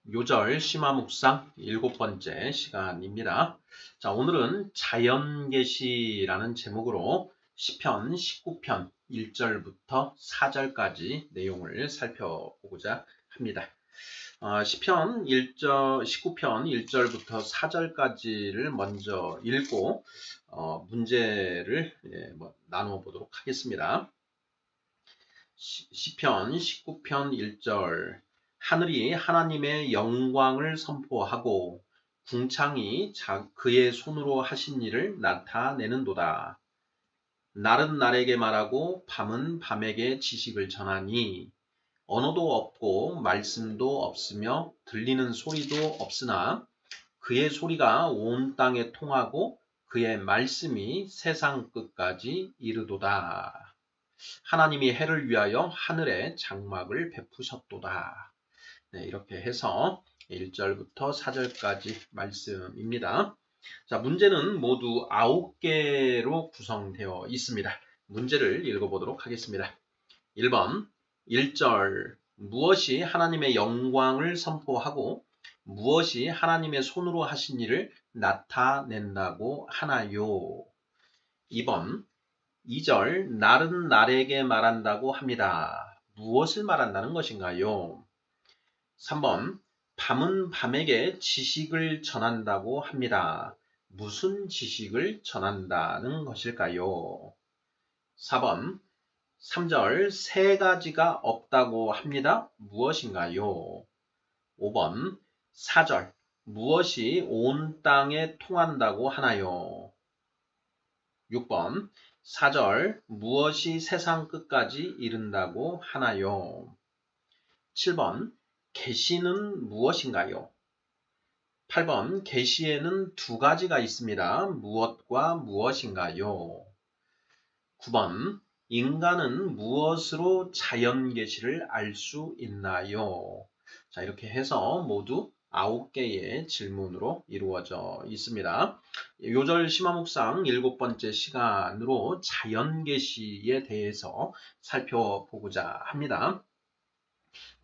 요절 심화 묵상 7번째 시간입니다. 자, 오늘은 자연계시라는 제목으로 시편 19편 1절부터 4절까지 내용을 살펴보고자 합니다. 시편 19편 1절부터 4절까지를 먼저 읽고 문제를 나누어 보도록 하겠습니다. 시편 19편 1절 하늘이 하나님의 영광을 선포하고 궁창이 그의 손으로 하신 일을 나타내는도다. 날은 날에게 말하고 밤은 밤에게 지식을 전하니 언어도 없고 말씀도 없으며 들리는 소리도 없으나 그의 소리가 온 땅에 통하고 그의 말씀이 세상 끝까지 이르도다. 하나님이 해를 위하여 하늘에 장막을 베푸셨도다. 네, 이렇게 해서 1절부터 4절까지 말씀입니다. 자, 문제는 모두 9개로 구성되어 있습니다. 문제를 읽어보도록 하겠습니다. 1번 1절 무엇이 하나님의 영광을 선포하고 무엇이 하나님의 손으로 하신 일을 나타낸다고 하나요? 2번 2절 날은 날에게 말한다고 합니다. 무엇을 말한다는 것인가요? 3번 밤은 밤에게 지식을 전한다고 합니다. 무슨 지식을 전한다는 것일까요? 4번 3절 세 가지가 없다고 합니다. 무엇인가요? 5번 4절 무엇이 온 땅에 통한다고 하나요? 6번 4절 무엇이 세상 끝까지 이른다고 하나요? 7번 계시는 무엇인가요? 8번 계시에는 두 가지가 있습니다. 무엇과 무엇인가요? 9번 인간은 무엇으로 자연 계시를 알 수 있나요? 자, 이렇게 해서 모두 9개의 질문으로 이루어져 있습니다. 요절 심화 묵상 7번째 시간으로 자연 계시에 대해서 살펴보고자 합니다.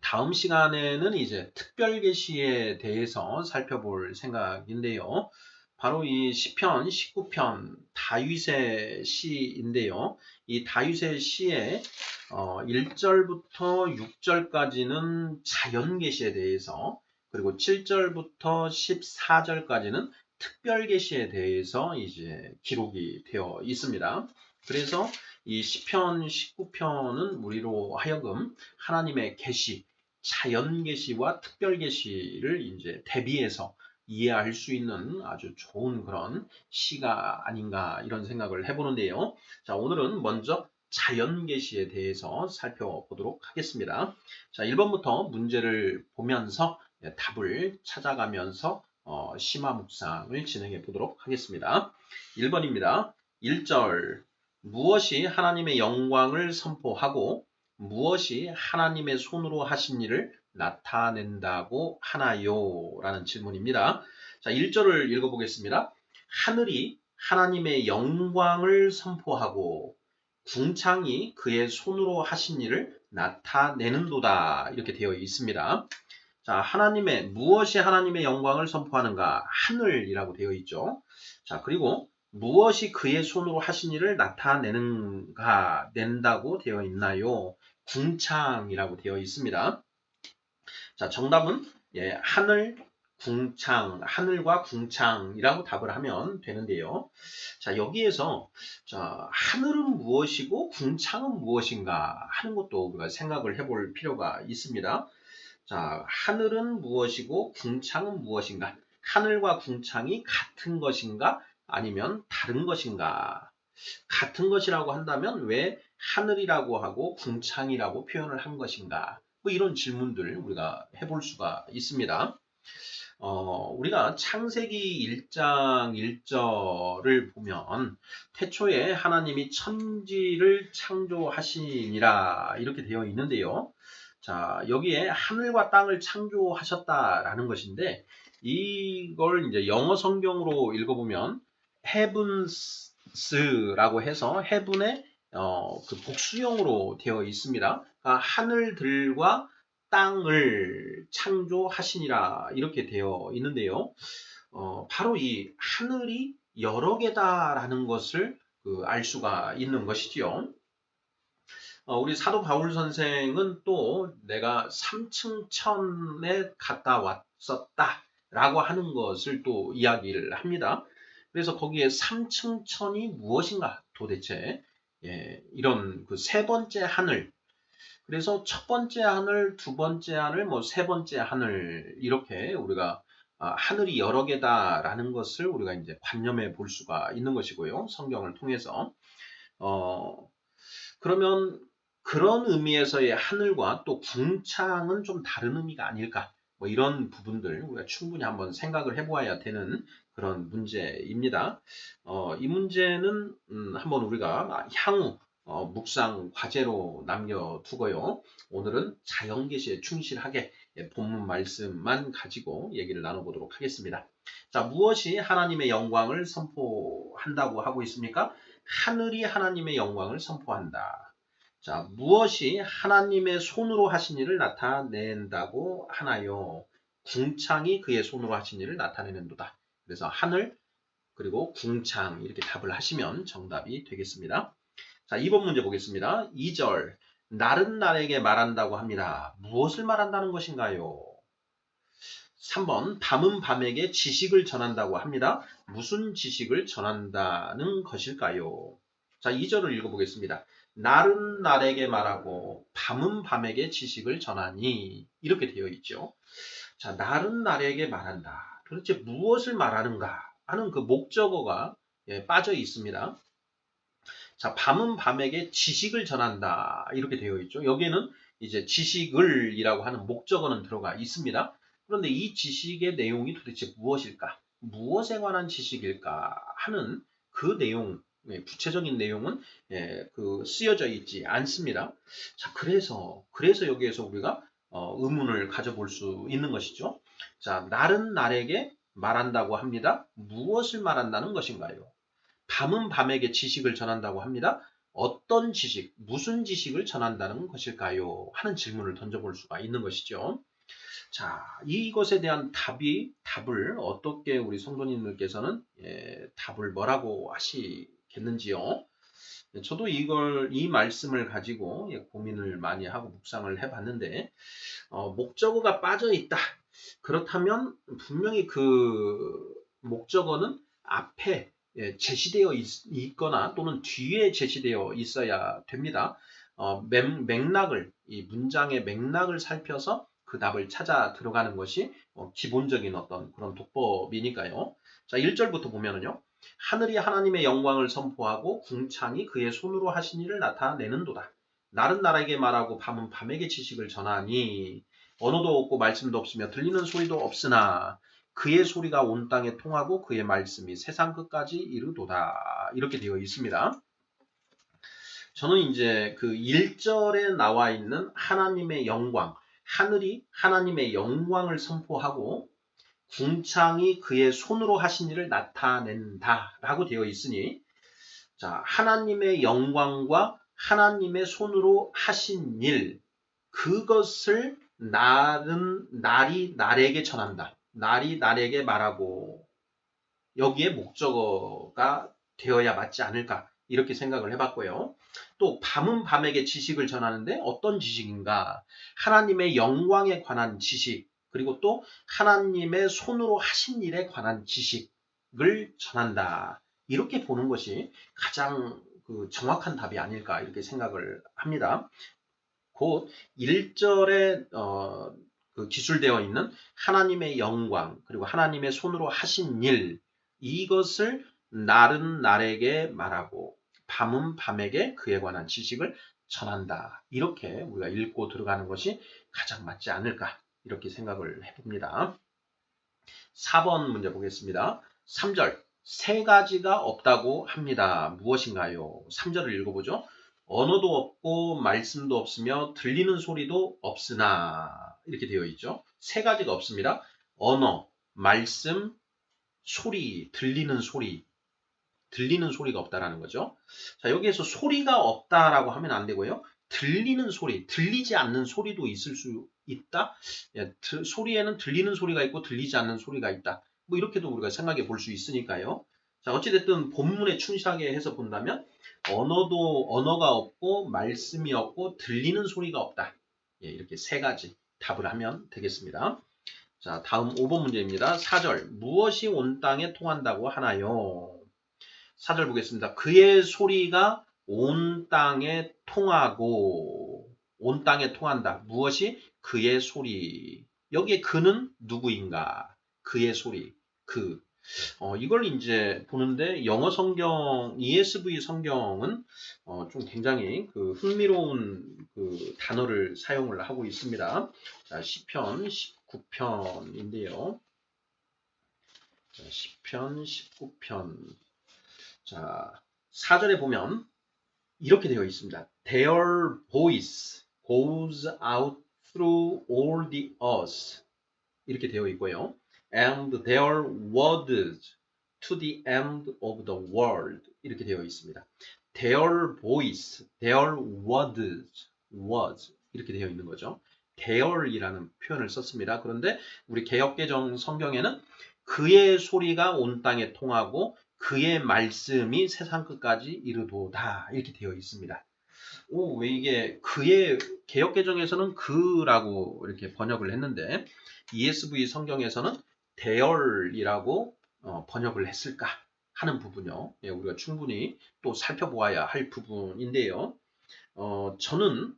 다음 시간에는 이제 특별 계시에 대해서 살펴볼 생각인데요. 바로 이 시편 19편 다윗의 시인데요. 이 다윗의 시의 1절부터 6절까지는 자연 계시에 대해서 그리고 7절부터 14절까지는 특별 계시에 대해서 이제 기록이 되어 있습니다. 그래서 이 시편 19편은 우리로 하여금 하나님의 계시, 자연 계시와 특별 계시를 이제 대비해서 이해할 수 있는 아주 좋은 그런 시가 아닌가 이런 생각을 해보는데요. 자, 오늘은 먼저 자연 계시에 대해서 살펴보도록 하겠습니다. 자, 1번부터 문제를 보면서 답을 찾아가면서 심화 묵상을 진행해 보도록 하겠습니다. 1번입니다. 1절 무엇이 하나님의 영광을 선포하고 무엇이 하나님의 손으로 하신 일을 나타낸다고 하나요? 라는 질문입니다. 자, 1절을 읽어보겠습니다. 하늘이 하나님의 영광을 선포하고 궁창이 그의 손으로 하신 일을 나타내는도다. 이렇게 되어 있습니다. 자, 무엇이 하나님의 영광을 선포하는가? 하늘이라고 되어 있죠. 자, 그리고 무엇이 그의 손으로 하신 일을 낸다고 되어 있나요? 궁창이라고 되어 있습니다. 자, 정답은 하늘과 궁창이라고 답을 하면 되는데요. 자, 여기에서 하늘은 무엇이고 궁창은 무엇인가 하는 것도 우리가 생각을 해볼 필요가 있습니다. 자, 하늘은 무엇이고 궁창은 무엇인가? 하늘과 궁창이 같은 것인가? 아니면 다른 것인가? 같은 것이라고 한다면 왜 하늘이라고 하고 궁창이라고 표현을 한 것인가? 뭐 이런 질문들 우리가 해볼 수가 있습니다. 우리가 창세기 1장 1절을 보면 태초에 하나님이 천지를 창조하시니라 이렇게 되어 있는데요. 자, 여기에 하늘과 땅을 창조하셨다라는 것인데 이걸 이제 영어 성경으로 읽어보면 heavens라고 해서 heaven의 그 복수형으로 되어 있습니다. 그러니까 하늘들과 땅을 창조하시니라 이렇게 되어 있는데요. 바로 이 하늘이 여러 개다라는 것을 알 수가 있는 것이지요. 우리 사도 바울 선생은 또 내가 삼층천에 갔다 왔었다라고 하는 것을 또 이야기를 합니다. 그래서 거기에 삼층천이 무엇인가 도대체 이런 그 세 번째 하늘, 그래서 첫 번째 하늘, 두 번째 하늘, 뭐 세 번째 하늘 이렇게 우리가 하늘이 여러 개다라는 것을 우리가 이제 관념해 볼 수가 있는 것이고요. 성경을 통해서 그러면 그런 의미에서의 하늘과 또 궁창은 좀 다른 의미가 아닐까? 뭐 이런 부분들 우리가 충분히 한번 생각을 해보아야 되는 그런 문제입니다. 이 문제는 한번 우리가 향후 묵상 과제로 남겨두고요. 오늘은 자연계시에 충실하게 본문 말씀만 가지고 얘기를 나눠보도록 하겠습니다. 자, 무엇이 하나님의 영광을 선포한다고 하고 있습니까? 하늘이 하나님의 영광을 선포한다. 자, 무엇이 하나님의 손으로 하신 일을 나타낸다고 하나요? 궁창이 그의 손으로 하신 일을 나타내는도다. 그래서 하늘 그리고 궁창 이렇게 답을 하시면 정답이 되겠습니다. 자, 2번 문제 보겠습니다. 2절 날은 날에게 말한다고 합니다. 무엇을 말한다는 것인가요? 3번 밤은 밤에게 지식을 전한다고 합니다. 무슨 지식을 전한다는 것일까요? 자, 2절을 읽어보겠습니다. 날은 날에게 말하고 밤은 밤에게 지식을 전하니 이렇게 되어 있죠. 자, 날은 날에게 말한다. 도대체 무엇을 말하는가 하는 그 목적어가 빠져 있습니다. 자, 밤은 밤에게 지식을 전한다 이렇게 되어 있죠. 여기에는 이제 지식을이라고 하는 목적어는 들어가 있습니다. 그런데 이 지식의 내용이 도대체 무엇일까? 무엇에 관한 지식일까 하는 그 내용, 구체적인 내용은 쓰여져 있지 않습니다. 자, 그래서 여기에서 우리가 의문을 가져볼 수 있는 것이죠. 자, 날은 날에게 말한다고 합니다. 무엇을 말한다는 것인가요? 밤은 밤에게 지식을 전한다고 합니다. 어떤 지식, 무슨 지식을 전한다는 것일까요? 하는 질문을 던져볼 수가 있는 것이죠. 자, 이것에 대한 답을 어떻게 우리 성도님들께서는 답을 뭐라고 하시겠는지요? 저도 이 말씀을 가지고 고민을 많이 하고 묵상을 해봤는데, 목적어가 빠져 있다. 그렇다면 분명히 그 목적어는 앞에 제시되어 있거나 또는 뒤에 제시되어 있어야 됩니다. 맥락을, 이 문장의 맥락을 살펴서 그 답을 찾아 들어가는 것이 기본적인 어떤 그런 독법이니까요. 자, 1절부터 보면은요. 하늘이 하나님의 영광을 선포하고 궁창이 그의 손으로 하신 일을 나타내는도다. 날은 날에게 말하고 밤은 밤에게 지식을 전하니 언어도 없고 말씀도 없으며 들리는 소리도 없으나 그의 소리가 온 땅에 통하고 그의 말씀이 세상 끝까지 이르도다. 이렇게 되어 있습니다. 저는 이제 그 1절에 나와 있는 하나님의 영광, 하늘이 하나님의 영광을 선포하고 궁창이 그의 손으로 하신 일을 나타낸다라고 되어 있으니, 자, 하나님의 영광과 하나님의 손으로 하신 일, 그것을 날이 날에게 전한다. 날이 날에게 말하고 여기에 목적어가 되어야 맞지 않을까 이렇게 생각을 해봤고요. 또 밤은 밤에게 지식을 전하는데 어떤 지식인가? 하나님의 영광에 관한 지식, 그리고 또 하나님의 손으로 하신 일에 관한 지식을 전한다. 이렇게 보는 것이 가장 정확한 답이 아닐까 이렇게 생각을 합니다. 곧 1절에 기술되어 있는 하나님의 영광 그리고 하나님의 손으로 하신 일, 이것을 날은 날에게 말하고 밤은 밤에게 그에 관한 지식을 전한다. 이렇게 우리가 읽고 들어가는 것이 가장 맞지 않을까 이렇게 생각을 해봅니다. 4번 문제 보겠습니다. 3절 세 가지가 없다고 합니다. 무엇인가요? 3절을 읽어보죠. 언어도 없고 말씀도 없으며 들리는 소리도 없으나 이렇게 되어 있죠. 세 가지가 없습니다. 언어, 말씀, 소리, 들리는 소리가 없다라는 거죠. 자, 여기에서 소리가 없다라고 하면 안 되고요. 들리는 소리, 들리지 않는 소리도 있을 수 있다. 예, 소리에는 들리는 소리가 있고 들리지 않는 소리가 있다. 뭐 이렇게도 우리가 생각해 볼 수 있으니까요. 자, 어찌됐든 본문에 충실하게 해서 본다면 언어가 없고 말씀이 없고 들리는 소리가 없다. 예, 이렇게 세 가지 답을 하면 되겠습니다. 자, 다음 5번 문제입니다. 4절. 무엇이 온 땅에 통한다고 하나요? 4절 보겠습니다. 그의 소리가 온 땅에 통하고, 온 땅에 통한다. 무엇이? 그의 소리. 여기에 그는 누구인가? 그의 소리. 그. 이걸 이제 보는데 영어 성경, ESV 성경은 좀 굉장히 그 흥미로운 그 단어를 사용을 하고 있습니다. 자, 시편 19편인데요. 자, 시편 19편. 자, 4절에 보면 이렇게 되어 있습니다. Their voice goes out through all the earth. 이렇게 되어 있고요. And their words to the end of the world. 이렇게 되어 있습니다. Their voice, their words 이렇게 되어 있는 거죠. their이라는 표현을 썼습니다. 그런데 우리 개역개정 성경에는 그의 소리가 온 땅에 통하고 그의 말씀이 세상 끝까지 이르도다 이렇게 되어 있습니다. 왜 이게 그의 개역개정에서는 그라고 이렇게 번역을 했는데 ESV 성경에서는 대열이라고 번역을 했을까 하는 부분요. 예, 우리가 충분히 또 살펴보아야 할 부분인데요. 저는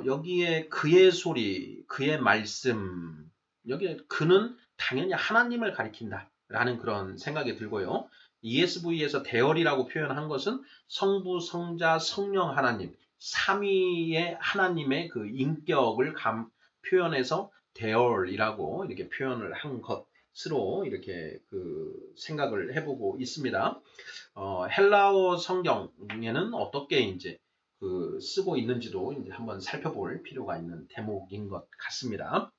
여기에 그의 소리, 그의 말씀, 여기에 그는 당연히 하나님을 가리킨다라는 그런 생각이 들고요. ESV에서 대열이라고 표현한 것은 성부, 성자, 성령 하나님, 삼위의 하나님의 그 인격을 표현해서 대열이라고 이렇게 표현을 한 것으로 이렇게 그 생각을 해보고 있습니다. 헬라어 성경에는 어떻게 이제 그 쓰고 있는지도 이제 한번 살펴볼 필요가 있는 대목인 것 같습니다.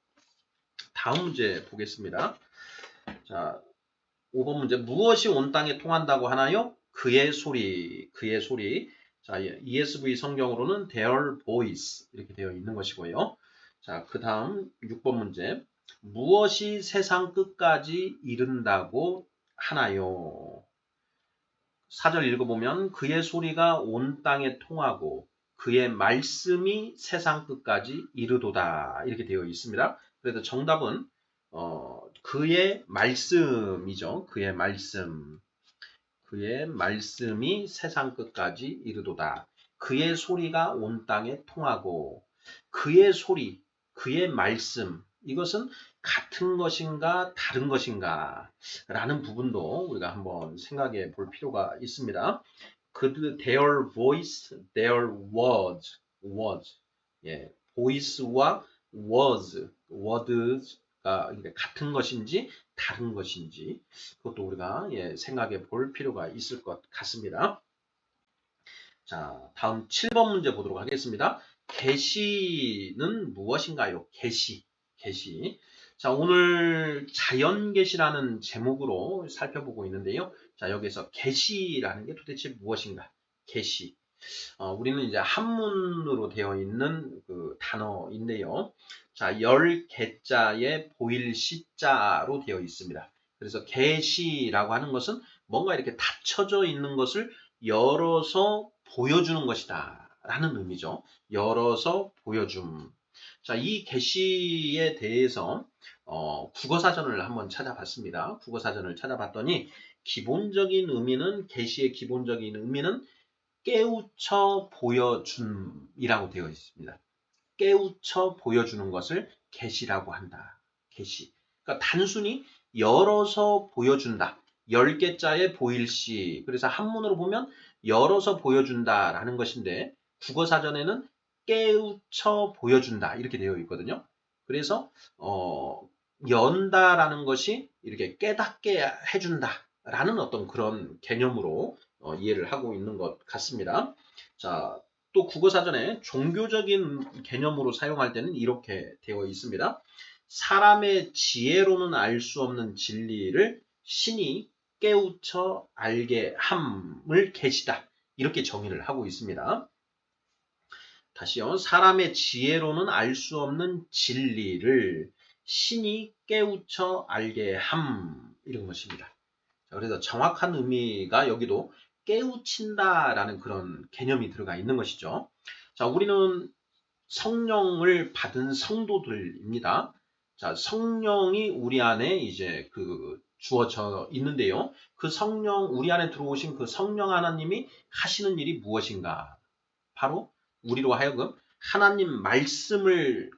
다음 문제 보겠습니다. 자, 5번 문제. 무엇이 온 땅에 통한다고 하나요? 그의 소리, 그의 소리. 자, ESV 성경으로는 their voice 이렇게 되어 있는 것이고요. 자, 그 다음 6번 문제. 무엇이 세상 끝까지 이른다고 하나요? 4절 읽어보면 그의 소리가 온 땅에 통하고 그의 말씀이 세상 끝까지 이르도다 이렇게 되어 있습니다. 그래서 정답은 그의 말씀이죠. 그의 말씀. 그의 말씀이 세상 끝까지 이르도다. 그의 소리가 온 땅에 통하고 그의 소리, 그의 말씀 이것은 같은 것인가 다른 것인가 라는 부분도 우리가 한번 생각해 볼 필요가 있습니다. their voice, their words. 예, voice와 words가 같은 것인지 다른 것인지 그것도 우리가 생각해 볼 필요가 있을 것 같습니다. 자, 다음 7번 문제 보도록 하겠습니다. 계시는 무엇인가요? 계시. 자, 오늘 자연계시라는 제목으로 살펴보고 있는데요. 자, 여기서 계시라는 게 도대체 무엇인가? 계시. 우리는 이제 한문으로 되어 있는 그 단어인데요. 자, 열 개자에 보일 시자로 되어 있습니다. 그래서 계시라고 하는 것은 뭔가 이렇게 닫혀져 있는 것을 열어서 보여주는 것이다 라는 의미죠. 열어서 보여줌. 자, 이 계시에 대해서 국어사전을 한번 찾아봤습니다. 국어사전을 찾아봤더니 기본적인 의미는 계시의 기본적인 의미는 깨우쳐 보여줌이라고 되어 있습니다. 깨우쳐 보여주는 것을 계시라고 한다. 계시. 그러니까 단순히 열어서 보여준다. 10개자의 보일시. 그래서 한문으로 보면 열어서 보여준다라는 것인데 국어사전에는 깨우쳐 보여준다. 이렇게 되어 있거든요. 그래서 연다라는 것이 이렇게 깨닫게 해준다라는 어떤 그런 개념으로 이해를 하고 있는 것 같습니다. 자, 또 국어사전에 종교적인 개념으로 사용할 때는 이렇게 되어 있습니다. 사람의 지혜로는 알 수 없는 진리를 신이 깨우쳐 알게 함을 계시다. 이렇게 정의를 하고 있습니다. 다시요. 사람의 지혜로는 알 수 없는 진리를 신이 깨우쳐 알게 함. 이런 것입니다. 자, 그래서 정확한 의미가 여기도 깨우친다라는 그런 개념이 들어가 있는 것이죠. 자, 우리는 성령을 받은 성도들입니다. 자, 성령이 우리 안에 이제 주어져 있는데요. 그 성령, 우리 안에 들어오신 그 성령 하나님이 하시는 일이 무엇인가? 바로 우리로 하여금 하나님 말씀을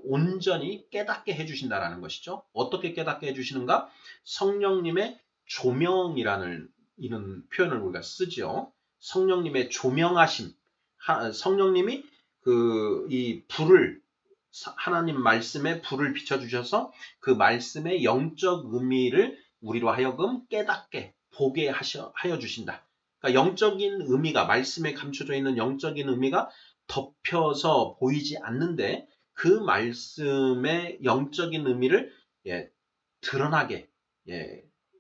온전히 깨닫게 해주신다라는 것이죠. 어떻게 깨닫게 해주시는가? 성령님의 조명이라는 이런 표현을 우리가 쓰죠. 성령님의 조명하심, 성령님이 이 불을 하나님 말씀에 불을 비춰주셔서 그 말씀의 영적 의미를 우리로 하여금 깨닫게 보게 하여 주신다. 그러니까 영적인 의미가 말씀에 감춰져 있는 영적인 의미가 덮여서 보이지 않는데 그 말씀의 영적인 의미를 드러나게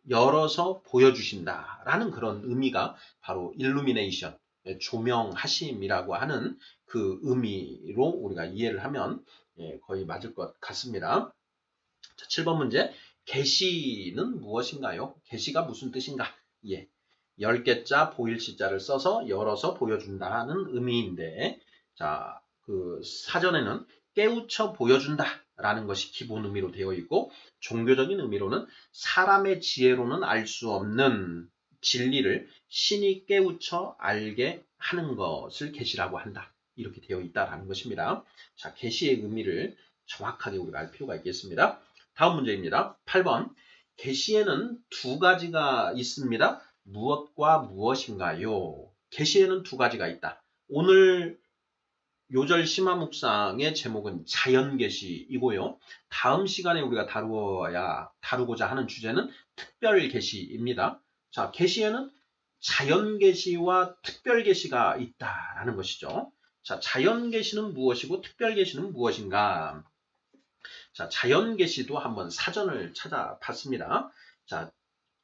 열어서 보여주신다라는 그런 의미가 바로 일루미네이션, 조명하심이라고 하는 그 의미로 우리가 이해를 하면 거의 맞을 것 같습니다. 자, 7번 문제. 계시는 무엇인가요? 계시가 무슨 뜻인가? 10개자 보일시자를 써서 열어서 보여준다는 의미인데, 자, 사전에는 깨우쳐 보여준다라는 것이 기본 의미로 되어 있고, 종교적인 의미로는 사람의 지혜로는 알 수 없는 진리를 신이 깨우쳐 알게 하는 것을 계시라고 한다. 이렇게 되어 있다라는 것입니다. 자, 계시의 의미를 정확하게 우리가 알 필요가 있겠습니다. 다음 문제입니다. 8번. 계시에는 두 가지가 있습니다. 무엇과 무엇인가요? 계시에는 두 가지가 있다. 오늘 요절 심화 묵상의 제목은 자연계시이고요. 다음 시간에 우리가 다루고자 하는 주제는 특별계시입니다. 자, 계시에는 자연계시와 특별계시가 있다라는 것이죠. 자, 자연계시는 무엇이고 특별계시는 무엇인가? 자, 자연계시도 한번 사전을 찾아봤습니다. 자,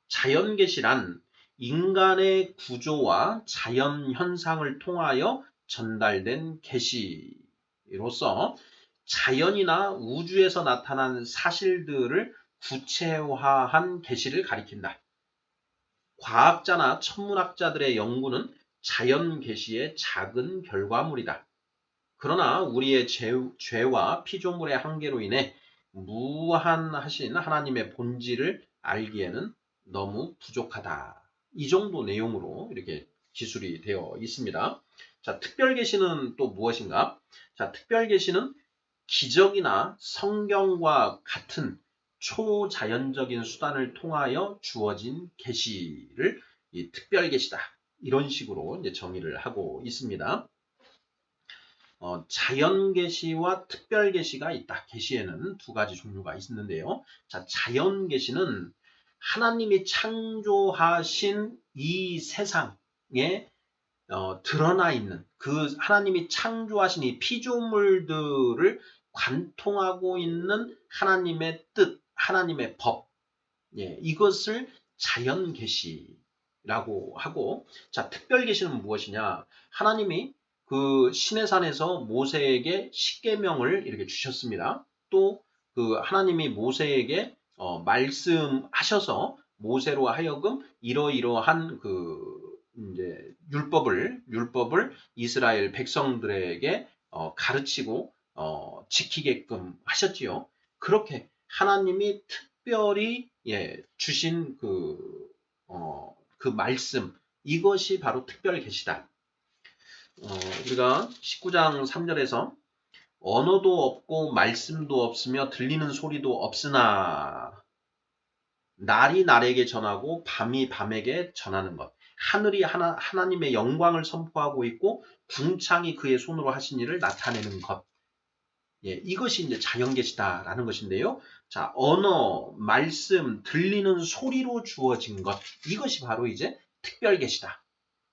자연계시란 인간의 구조와 자연 현상을 통하여 전달된 계시로서 자연이나 우주에서 나타난 사실들을 구체화한 계시를 가리킨다. 과학자나 천문학자들의 연구는 자연 계시의 작은 결과물이다. 그러나 우리의 죄와 피조물의 한계로 인해 무한하신 하나님의 본질을 알기에는 너무 부족하다. 이 정도 내용으로 이렇게 기술이 되어 있습니다. 자, 특별계시는 또 무엇인가? 자, 특별계시는 기적이나 성경과 같은 초자연적인 수단을 통하여 주어진 계시를 이 특별계시다. 이런 식으로 이제 정의를 하고 있습니다. 자연계시와 특별계시가 있다. 계시에는 두 가지 종류가 있는데요. 자, 자연계시는 하나님이 창조하신 이 세상에 드러나 있는 그 하나님이 창조하신 이 피조물들을 관통하고 있는 하나님의 뜻, 하나님의 법, 이것을 자연계시라고 하고, 자, 특별계시는 무엇이냐? 하나님이 그 시내산에서 모세에게 십계명을 이렇게 주셨습니다. 또 하나님이 모세에게 말씀하셔서 모세로 하여금 이러이러한 이제 율법을 이스라엘 백성들에게 가르치고 지키게끔 하셨지요. 그렇게 하나님이 특별히 주신 그 말씀, 이것이 바로 특별 계시다. 우리가 19장 3절에서 언어도 없고 말씀도 없으며 들리는 소리도 없으나 날이 날에게 전하고 밤이 밤에게 전하는 것. 하늘이 하나님의 영광을 선포하고 있고 궁창이 그의 손으로 하신 일을 나타내는 것. 이것이 이제 자연계시다라는 것인데요. 자, 언어, 말씀, 들리는 소리로 주어진 것. 이것이 바로 이제 특별계시다.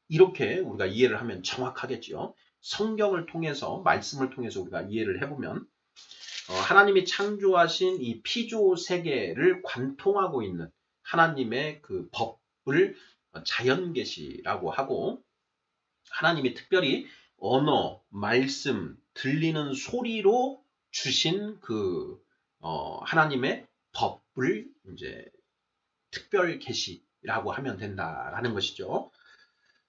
이렇게 우리가 이해를 하면 정확하겠죠. 성경을 통해서, 말씀을 통해서 우리가 이해를 해보면 하나님이 창조하신 이 피조 세계를 관통하고 있는 하나님의 그 법을 자연계시라고 하고, 하나님이 특별히 언어, 말씀, 들리는 소리로 주신 하나님의 법을 이제 특별 계시라고 하면 된다라는 것이죠.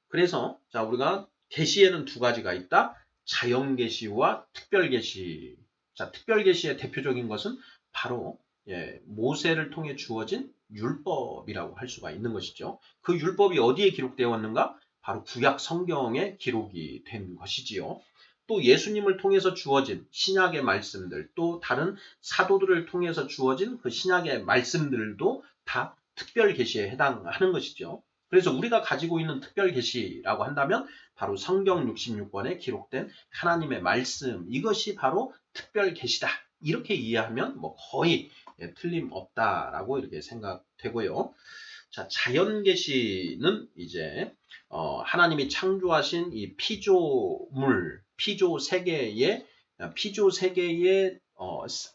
그래서 자, 우리가 계시에는 두 가지가 있다. 자연 계시와 특별 계시. 자, 특별 계시의 대표적인 것은 바로 모세를 통해 주어진 율법이라고 할 수가 있는 것이죠. 그 율법이 어디에 기록되어 왔는가? 바로 구약 성경에 기록이 된 것이지요. 또 예수님을 통해서 주어진 신약의 말씀들, 또 다른 사도들을 통해서 주어진 그 신약의 말씀들도 다 특별 계시에 해당하는 것이죠. 그래서 우리가 가지고 있는 특별 계시라고 한다면 바로 성경 66권에 기록된 하나님의 말씀, 이것이 바로 특별 계시다. 이렇게 이해하면 뭐 거의 틀림없다라고 이렇게 생각되고요. 자, 자연 계시는 이제 하나님이 창조하신 이 피조물, 피조 세계에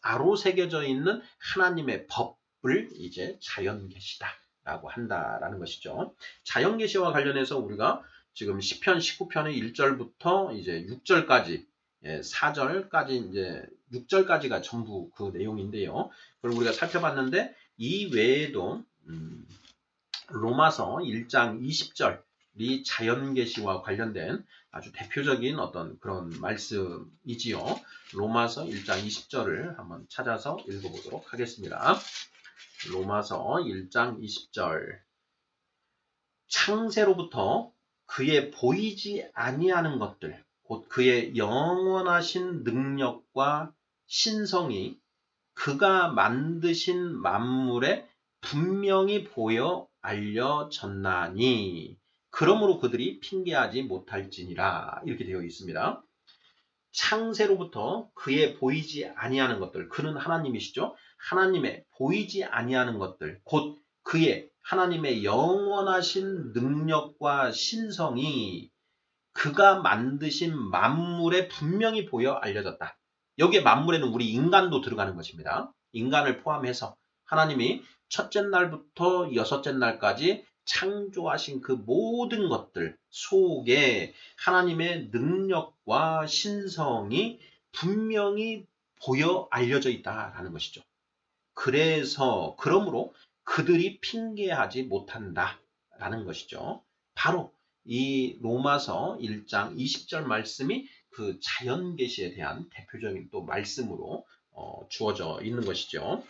아로 새겨져 있는 하나님의 법을 이제 자연 계시다라고 한다라는 것이죠. 자연 계시와 관련해서 우리가 지금 시편 19편의 1절부터 이제 6절까지 4절까지 이제 6절까지가 전부 그 내용인데요. 그걸 우리가 살펴봤는데 이 외에도 로마서 1장 20절이 자연계시와 관련된 아주 대표적인 어떤 그런 말씀이지요. 로마서 1장 20절을 한번 찾아서 읽어보도록 하겠습니다. 로마서 1장 20절. 창세로부터 그의 보이지 아니하는 것들, 곧 그의 영원하신 능력과 신성이 그가 만드신 만물에 분명히 보여 알려졌나니 그러므로 그들이 핑계하지 못할지니라 이렇게 되어 있습니다. 창세로부터 그의 보이지 아니하는 것들, 그는 하나님이시죠. 하나님의 보이지 아니하는 것들, 곧 그의 하나님의 영원하신 능력과 신성이 그가 만드신 만물에 분명히 보여 알려졌다. 여기에 만물에는 우리 인간도 들어가는 것입니다. 인간을 포함해서 하나님이 첫째 날부터 여섯째 날까지 창조하신 그 모든 것들 속에 하나님의 능력과 신성이 분명히 보여 알려져 있다라는 것이죠. 그러므로 그들이 핑계하지 못한다라는 것이죠. 바로 이 로마서 1장 20절 말씀이 그 자연 계시에 대한 대표적인 또 말씀으로 주어져 있는 것이죠.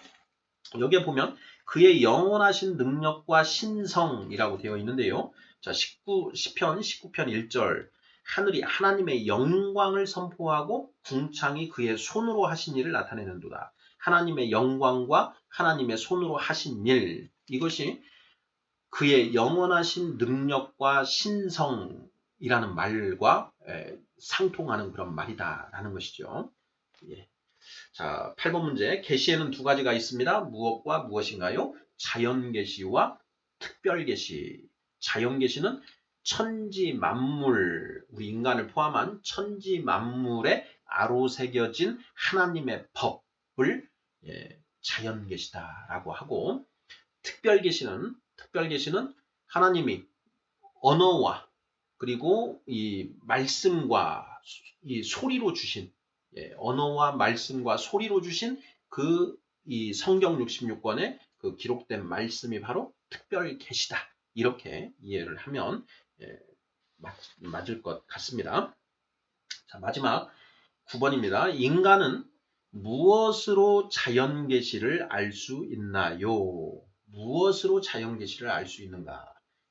여기에 보면 그의 영원하신 능력과 신성이라고 되어 있는데요. 자, 시편 19편 1절. 하늘이 하나님의 영광을 선포하고 궁창이 그의 손으로 하신 일을 나타내는도다. 하나님의 영광과 하나님의 손으로 하신 일, 이것이 그의 영원하신 능력과 신성이라는 말과 상통하는 그런 말이다라는 것이죠. 예. 자, 8번 문제. 계시에는 두 가지가 있습니다. 무엇과 무엇인가요? 자연 계시와 특별 계시. 자연 계시는 천지 만물, 우리 인간을 포함한 천지 만물에 아로새겨진 하나님의 법을 자연 계시다라고 하고, 특별 계시는 하나님이 언어와 그리고 이 말씀과 이 소리로 주신 언어와 말씀과 소리로 주신 이 성경 66권에 그 기록된 말씀이 바로 특별 계시다. 이렇게 이해를 하면 맞을 것 같습니다. 자, 마지막 9번입니다. 인간은 무엇으로 자연 계시를 알 수 있나요? 무엇으로 자연 계시를 알 수 있는가?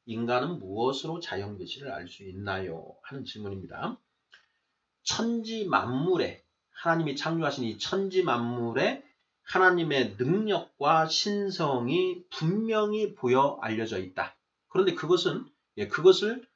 인간은 무엇으로 자연 계시를 알 수 있나요? 하는 질문입니다. 천지 만물에 하나님이 창조하신 이 천지 만물에 하나님의 능력과 신성이 분명히 보여 알려져 있다. 그런데 그것을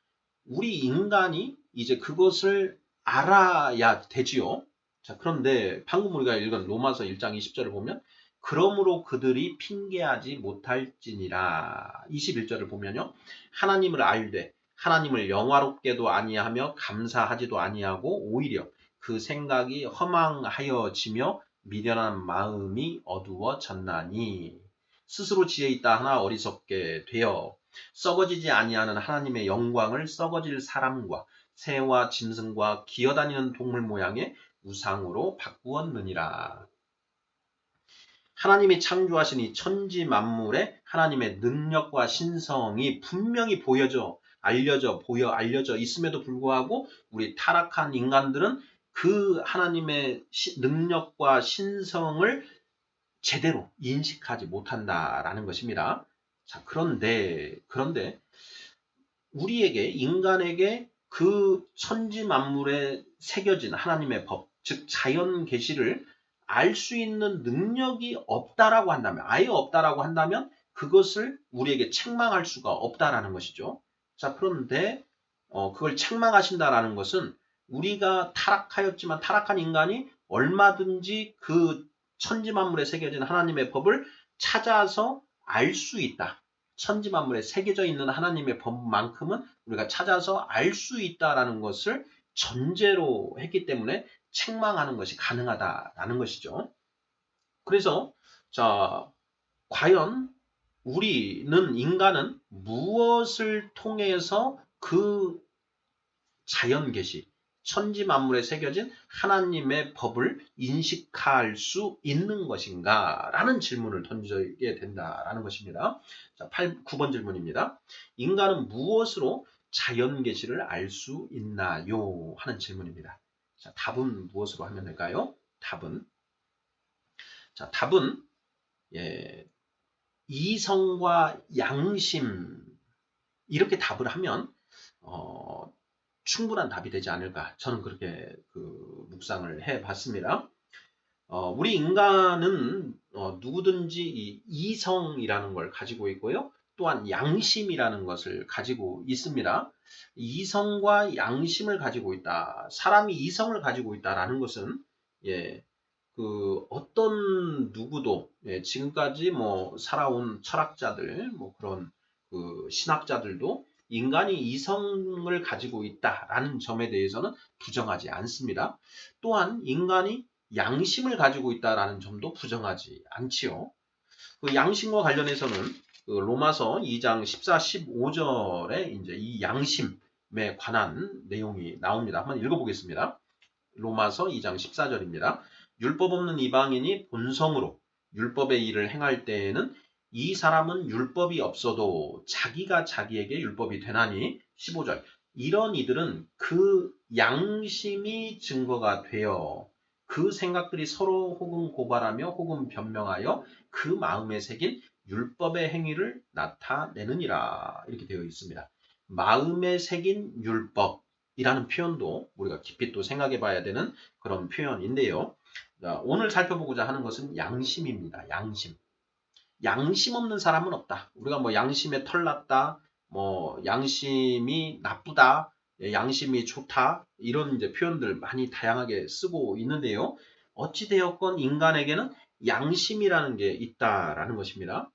우리 인간이 이제 그것을 알아야 되지요. 자, 그런데 방금 우리가 읽은 로마서 1장 20절을 보면 그러므로 그들이 핑계하지 못할지니라. 21절을 보면요. 하나님을 알되 하나님을 영화롭게도 아니하며 감사하지도 아니하고 오히려 그 생각이 허망하여지며 미련한 마음이 어두워졌나니 스스로 지혜 있다 하나 어리석게 되어 썩어지지 아니하는 하나님의 영광을 썩어질 사람과 새와 짐승과 기어다니는 동물 모양의 우상으로 바꾸었느니라. 하나님이 창조하신 이 천지 만물에 하나님의 능력과 신성이 분명히 알려져 있음에도 불구하고 우리 타락한 인간들은 그 하나님의 능력과 신성을 제대로 인식하지 못한다라는 것입니다. 자, 그런데 우리에게, 인간에게 그 천지 만물에 새겨진 하나님의 법, 즉 자연 계시를 알 수 있는 능력이 없다라고 한다면, 아예 없다라고 한다면 그것을 우리에게 책망할 수가 없다라는 것이죠. 자, 그런데 그걸 책망하신다라는 것은 우리가 타락하였지만 타락한 인간이 얼마든지 그 천지 만물에 새겨진 하나님의 법을 찾아서 알 수 있다. 천지 만물에 새겨져 있는 하나님의 법만큼은 우리가 찾아서 알 수 있다라는 것을 전제로 했기 때문에 책망하는 것이 가능하다라는 것이죠. 그래서 자, 과연 우리는, 인간은 무엇을 통해서 그 자연 계시, 천지 만물에 새겨진 하나님의 법을 인식할 수 있는 것인가? 라는 질문을 던지게 된다라는 것입니다. 자, 9번 질문입니다. 인간은 무엇으로 자연 계시를 알 수 있나요? 하는 질문입니다. 자, 답은 무엇으로 하면 될까요? 답은 이성과 양심, 이렇게 답을 하면 충분한 답이 되지 않을까, 저는 그렇게 묵상을 해봤습니다. 우리 인간은 누구든지 이 이성이라는 걸 가지고 있고요. 또한 양심이라는 것을 가지고 있습니다. 이성과 양심을 가지고 있다. 사람이 이성을 가지고 있다라는 것은 어떤 누구도 지금까지 살아온 철학자들, 그런 신학자들도 인간이 이성을 가지고 있다라는 점에 대해서는 부정하지 않습니다. 또한 인간이 양심을 가지고 있다라는 점도 부정하지 않지요. 그 양심과 관련해서는 로마서 2장 14, 15절에 이제 이 양심에 관한 내용이 나옵니다. 한번 읽어보겠습니다. 로마서 2장 14절입니다. 율법 없는 이방인이 본성으로 율법의 일을 행할 때에는 이 사람은 율법이 없어도 자기가 자기에게 율법이 되나니. 15절. 이런 이들은 그 양심이 증거가 되어 그 생각들이 서로 혹은 고발하며 혹은 변명하여 그 마음에 새긴 율법의 행위를 나타내느니라. 이렇게 되어 있습니다. 마음에 새긴 율법이라는 표현도 우리가 깊이 또 생각해 봐야 되는 그런 표현인데요. 오늘 살펴보고자 하는 것은 양심입니다. 양심. 양심 없는 사람은 없다. 우리가 양심에 털났다, 양심이 나쁘다, 양심이 좋다, 이런 이제 표현들 많이 다양하게 쓰고 있는데요. 어찌되었건 인간에게는 양심이라는 게 있다라는 것입니다.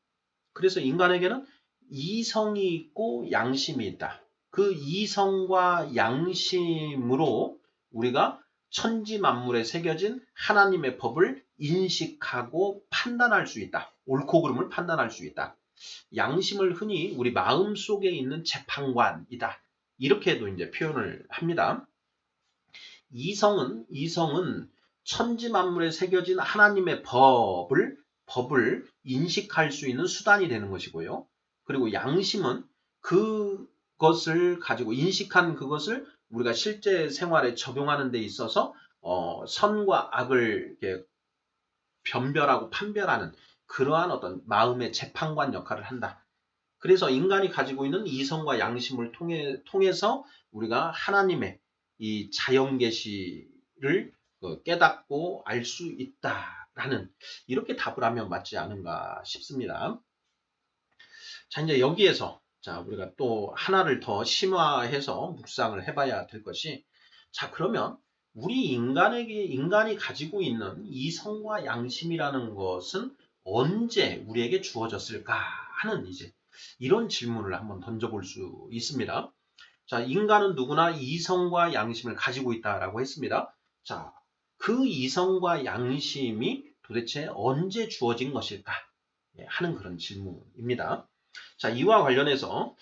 그래서 인간에게는 이성이 있고 양심이 있다. 그 이성과 양심으로 우리가 천지 만물에 새겨진 하나님의 법을 인식하고 판단할 수 있다. 옳고 그름을 판단할 수 있다. 양심을 흔히 우리 마음 속에 있는 재판관이다. 이렇게도 이제 표현을 합니다. 이성은 천지 만물에 새겨진 하나님의 법을 인식할 수 있는 수단이 되는 것이고요. 그리고 양심은 그것을 가지고 인식한 그것을 우리가 실제 생활에 적용하는 데 있어서 선과 악을 이렇게 변별하고 판별하는 그러한 어떤 마음의 재판관 역할을 한다. 그래서 인간이 가지고 있는 이성과 양심을 통해서 우리가 하나님의 이 자연 계시를 깨닫고 알 수 있다라는, 이렇게 답을 하면 맞지 않은가 싶습니다. 자, 이제 여기에서 우리가 또 하나를 더 심화해서 묵상을 해봐야 될 것이, 자, 그러면 우리 인간이 가지고 있는 이성과 양심이라는 것은 언제 우리에게 주어졌을까 하는 이제 이런 질문을 한번 던져볼 수 있습니다. 자, 인간은 누구나 이성과 양심을 가지고 있다라고 했습니다. 자, 그 이성과 양심이 도대체 언제 주어진 것일까 하는 그런 질문입니다. 자, 이와 관련해서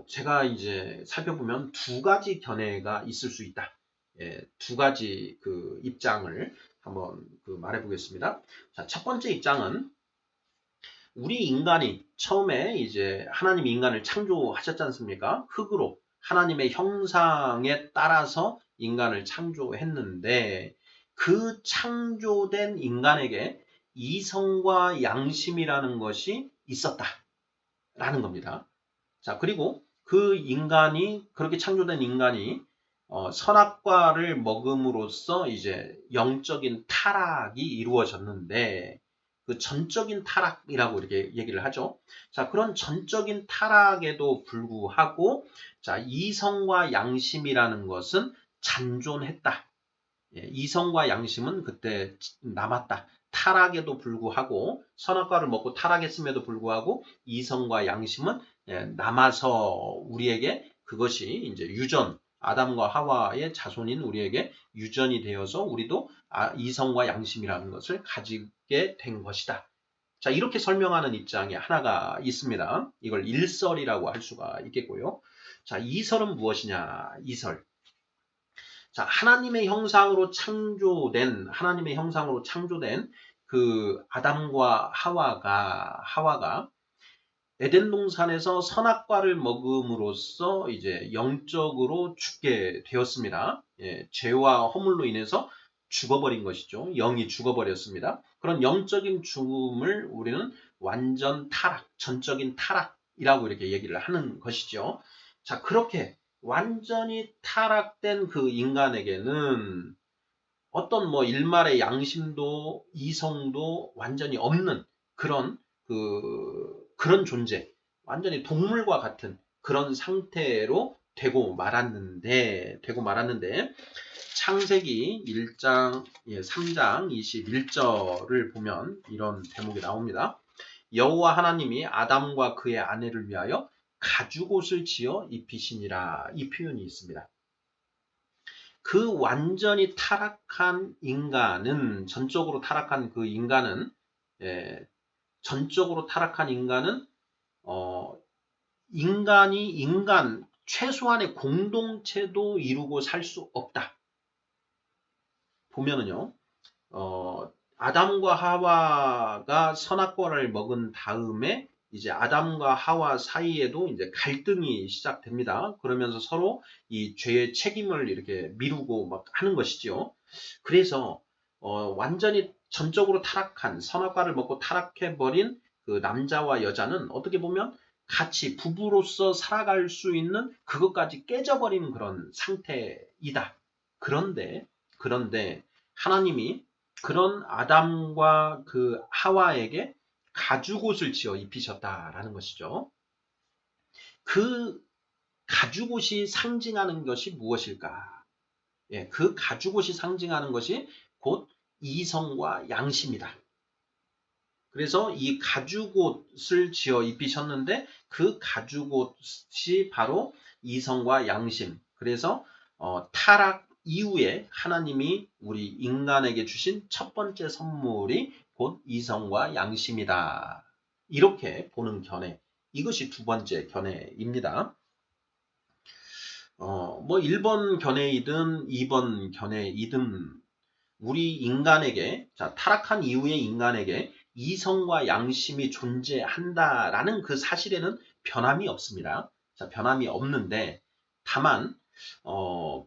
제가 이제 살펴보면 두 가지 견해가 있을 수 있다. 예, 두 가지 그 입장을 한번 그 말해 보겠습니다. 자, 첫 번째 입장은 우리 인간이 처음에 이제 하나님이 인간을 창조하셨지 않습니까? 흙으로 하나님의 형상에 따라서 인간을 창조했는데 그 창조된 인간에게 이성과 양심이라는 것이 있었다라는 겁니다. 자, 그리고 그 인간이 그렇게 창조된 인간이 선악과를 먹음으로써 이제 영적인 타락이 이루어졌는데 그 전적인 타락이라고 이렇게 얘기를 하죠. 자, 그런 전적인 타락에도 불구하고 자, 이성과 양심이라는 것은 잔존했다. 예, 이성과 양심은 그때 남았다. 타락에도 불구하고 선악과를 먹고 타락했음에도 불구하고 이성과 양심은 남아서 우리에게 그것이 이제 유전, 아담과 하와의 자손인 우리에게 유전이 되어서 우리도 이성과 양심이라는 것을 가지게 된 것이다. 자, 이렇게 설명하는 입장이 하나가 있습니다. 이걸 일설이라고 할 수가 있겠고요. 자, 이설은 무엇이냐? 이설. 자, 하나님의 형상으로 창조된 그 아담과 하와가 에덴 동산에서 선악과를 먹음으로써 이제 영적으로 죽게 되었습니다. 예, 죄와 허물로 인해서 죽어버린 것이죠. 영이 죽어버렸습니다. 그런 영적인 죽음을 우리는 완전 타락, 전적인 타락이라고 이렇게 얘기를 하는 것이죠. 자, 그렇게 완전히 타락된 그 인간에게는 어떤 뭐 일말의 양심도 이성도 완전히 없는 그런 그런 존재, 완전히 동물과 같은 그런 상태로 되고 말았는데 창세기 1장 3장 21절을 보면 이런 대목이 나옵니다. 여호와 하나님이 아담과 그의 아내를 위하여 가죽옷을 지어 입히시니라. 이 표현이 있습니다. 그 완전히 타락한 인간은 전적으로 타락한 그 인간은 전적으로 타락한 인간은 인간 최소한의 공동체도 이루고 살 수 없다. 보면은요. 아담과 하와가 선악과를 먹은 다음에 이제 아담과 하와 사이에도 이제 갈등이 시작됩니다. 그러면서 서로 이 죄의 책임을 이렇게 미루고 막 하는 것이죠. 그래서 완전히 전적으로 타락한 선악과를 먹고 타락해버린 그 남자와 여자는 어떻게 보면 같이 부부로서 살아갈 수 있는 그것까지 깨져버리는 그런 상태이다. 그런데 하나님이 그런 아담과 그 하와에게 가죽옷을 지어 입히셨다라는 것이죠. 그 가죽옷이 상징하는 것이 무엇일까? 예, 그 가죽옷이 상징하는 것이 곧 이성과 양심이다. 그래서 이 가죽옷을 지어 입히셨는데 그 가죽옷이 바로 이성과 양심. 그래서 타락 이후에 하나님이 우리 인간에게 주신 첫 번째 선물이 곧 이성과 양심이다. 이렇게 보는 견해. 이것이 두 번째 견해입니다. 뭐 1번 견해이든 2번 견해이든 우리 인간에게 타락한 이후의 인간에게 이성과 양심이 존재한다라는 그 사실에는 변함이 없습니다. 자, 변함이 없는데 다만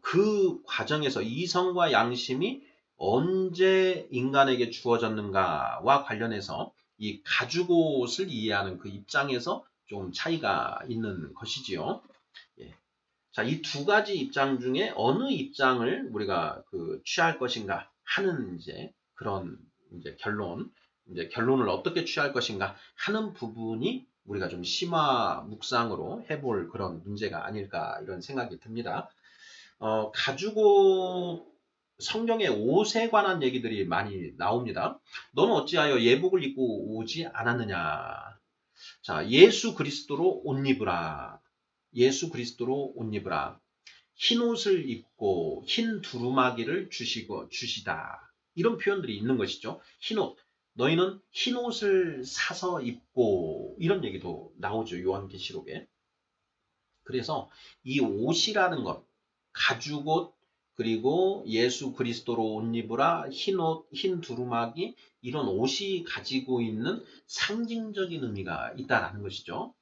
그 과정에서 이성과 양심이 언제 인간에게 주어졌는가와 관련해서 이 가죽옷을 이해하는 그 입장에서 좀 차이가 있는 것이지요. 예. 자, 이 두 가지 입장 중에 어느 입장을 우리가 취할 것인가 하는 이제 그런 이제 결론을 어떻게 취할 것인가 하는 부분이 우리가 좀 심화 묵상으로 해볼 그런 문제가 아닐까 이런 생각이 듭니다. 가지고 성경의 옷에 관한 얘기들이 많이 나옵니다. 너는 어찌하여 예복을 입고 오지 않았느냐? 자, 예수 그리스도로 옷 입으라. 예수 그리스도로 옷 입으라. 흰 옷을 입고 흰 두루마기를 주시다. 이런 표현들이 있는 것이죠. 흰 옷. 너희는 흰 옷을 사서 입고 이런 얘기도 나오죠. 요한계시록에. 그래서 이 옷이라는 것, 가죽옷, 그리고 예수 그리스도로 옷 입으라, 흰 옷, 흰 두루마기, 이런 옷이 가지고 있는 상징적인 의미가 있다라는 것이죠.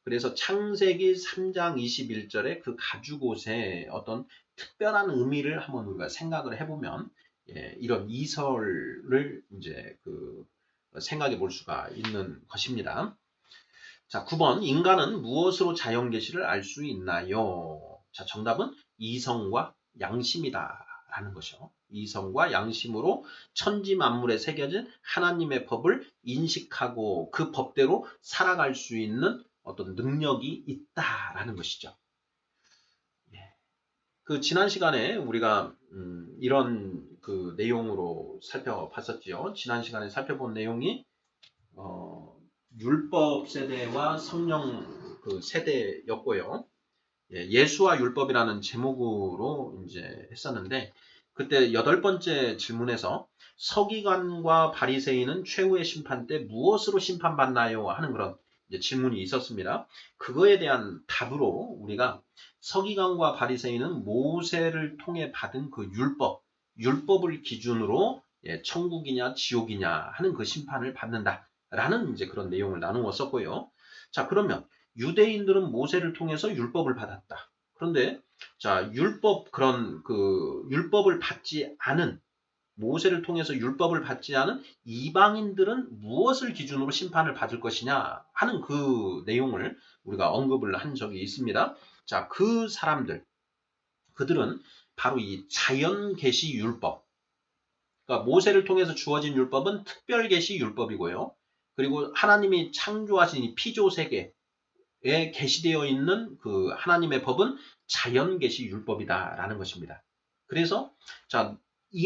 그래서 창세기 3장 21절에 그 가죽옷에 어떤 특별한 의미를 한번 우리가 생각을 해보면, 이런 이설을 이제 생각해 볼 수가 있는 것입니다. 자, 9번. 인간은 무엇으로 자연계시를 알 수 있나요? 자, 정답은 이성과 양심이다 라는 것이요. 이성과 양심으로 천지 만물에 새겨진 하나님의 법을 인식하고 그 법대로 살아갈 수 있는 어떤 능력이 있다라는 것이죠. 지난 시간에 우리가 이런 내용으로 살펴봤었지요. 지난 시간에 살펴본 내용이 율법 세대와 성령 세대였고요. 예수와 율법이라는 제목으로 이제 했었는데, 그때 8번째 질문에서 서기관과 바리새인은 최후의 심판 때 무엇으로 심판받나요? 하는 그런 이제 질문이 있었습니다. 그거에 대한 답으로 우리가 서기관과 바리새인은 모세를 통해 받은 그 율법을 기준으로 천국이냐 지옥이냐 하는 그 심판을 받는다라는 이제 그런 내용을 나누었었고요. 자, 그러면 유대인들은 모세를 통해서 율법을 받았다. 그런데 자, 율법을 받지 않은, 모세를 통해서 율법을 받지 않은 이방인들은 무엇을 기준으로 심판을 받을 것이냐 하는 그 내용을 우리가 언급을 한 적이 있습니다. 자, 그 사람들, 그들은 바로 이 자연계시 율법, 그러니까 모세를 통해서 주어진 율법은 특별계시 율법이고요. 그리고 하나님이 창조하신 이 피조세계 에 계시되어 있는 그 하나님의 법은 자연계시 율법이다라는 것입니다. 그래서 자,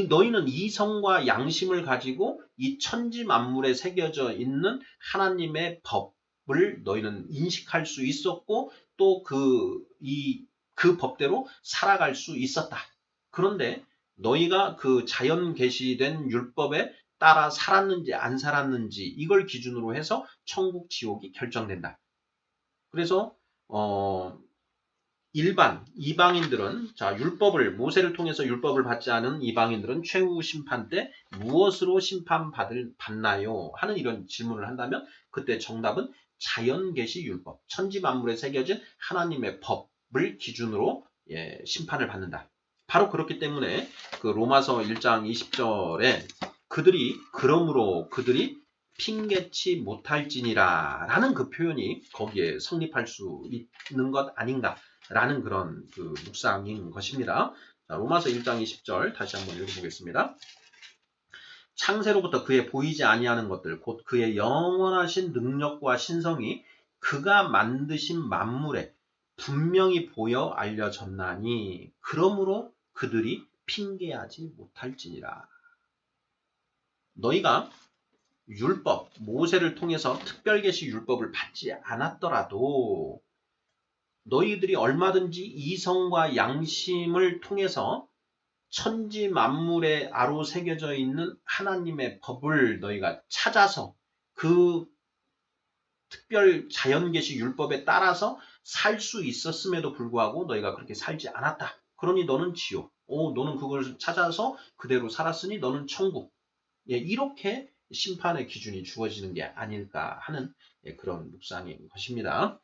너희는 이성과 양심을 가지고 이 천지 만물에 새겨져 있는 하나님의 법을 너희는 인식할 수 있었고 또 그 법대로 살아갈 수 있었다. 그런데 너희가 그 자연 계시된 율법에 따라 살았는지 안 살았는지 이걸 기준으로 해서 천국 지옥이 결정된다. 그래서 이방인들은 모세를 통해서 율법을 받지 않은 이방인들은 최후 심판 때 무엇으로 받나요? 하는 이런 질문을 한다면 그때 정답은 자연계시 율법, 천지 만물에 새겨진 하나님의 법을 기준으로 심판을 받는다. 바로 그렇기 때문에 그 로마서 1장 20절에 그러므로 그들이 핑계치 못할지니라 라는 그 표현이 거기에 성립할 수 있는 것 아닌가라는 그런 묵상인 것입니다. 자, 로마서 1장 20절 다시 한번 읽어보겠습니다. 창세로부터 그의 보이지 아니하는 것들 곧 그의 영원하신 능력과 신성이 그가 만드신 만물에 분명히 보여 알려졌나니 그러므로 그들이 핑계하지 못할지니라. 너희가 모세를 통해서 특별계시 율법을 받지 않았더라도 너희들이 얼마든지 이성과 양심을 통해서 천지 만물에 아로 새겨져 있는 하나님의 법을 너희가 찾아서 그 특별 자연계시 율법에 따라서 살 수 있었음에도 불구하고 너희가 그렇게 살지 않았다. 그러니 너는 지옥. 너는 그걸 찾아서 그대로 살았으니 너는 천국. 이렇게 심판의 기준이 주어지는 게 아닐까 하는 그런 묵상인 것입니다.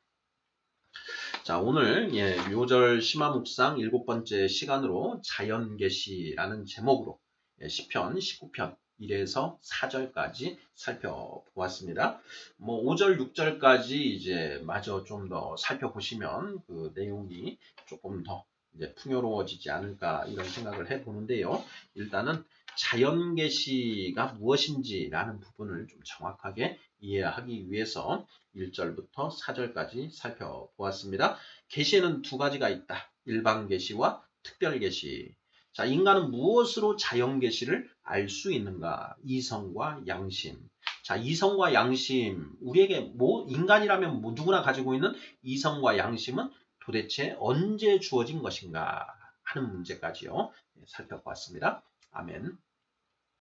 자, 오늘 묘절 심화 묵상 7번째 시간으로 자연계시라는 제목으로 시편 19편 1에서 4절까지 살펴보았습니다. 5절, 6절까지 이제 마저 좀 더 살펴보시면 그 내용이 조금 더 이제 풍요로워지지 않을까 이런 생각을 해보는데요. 일단은 자연계시가 무엇인지라는 부분을 좀 정확하게 이해하기 위해서 1절부터 4절까지 살펴보았습니다. 계시에는 두 가지가 있다. 일반계시와 특별계시. 자, 인간은 무엇으로 자연계시를 알 수 있는가? 이성과 양심. 자, 이성과 양심. 우리에게 인간이라면 누구나 가지고 있는 이성과 양심은 도대체 언제 주어진 것인가 하는 문제까지요. 살펴보았습니다. 아멘.